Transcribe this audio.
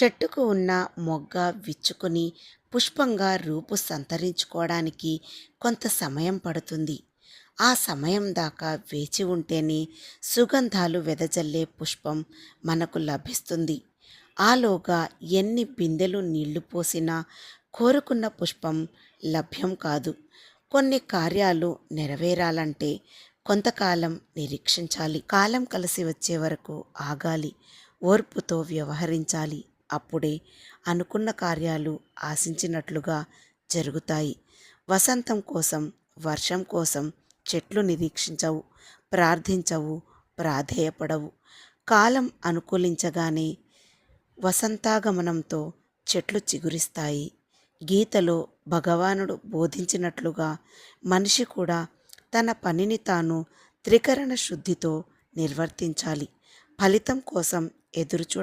చెట్టుకు ఉన్న మొగ్గ విచ్చుకుని పుష్పంగా రూపు సంతరించుకోవడానికి కొంత సమయం పడుతుంది. ఆ సమయం దాకా వేచి ఉంటేనే సుగంధాలు వెదజల్లే పుష్పం మనకు లభిస్తుంది. ఆలోగా ఎన్ని బిందెలు నీళ్లు పోసినా కోరుకున్న పుష్పం లభ్యం కాదు. కొన్ని కార్యాలు నెరవేరాలంటే కొంతకాలం నిరీక్షించాలి. కాలం కలిసి వచ్చే వరకు ఆగాలి. ఓర్పుతో వ్యవహరించాలి. అప్పుడే అనుకున్న కార్యాలు ఆశించినట్లుగా జరుగుతాయి. వసంతం కోసం, వర్షం కోసం చెట్లు నిరీక్షించవు, ప్రార్థించవు, ప్రాధేయపడవు. కాలం అనుకూలించగానే వసంతాగమనంతో చెట్లు చిగురిస్తాయి. గీతలో భగవానుడు బోధించినట్లుగా మనిషి కూడా తన పనిని తాను త్రికరణ శుద్ధితో నిర్వర్తించాలి. ఫలితం కోసం ఎదురుచూ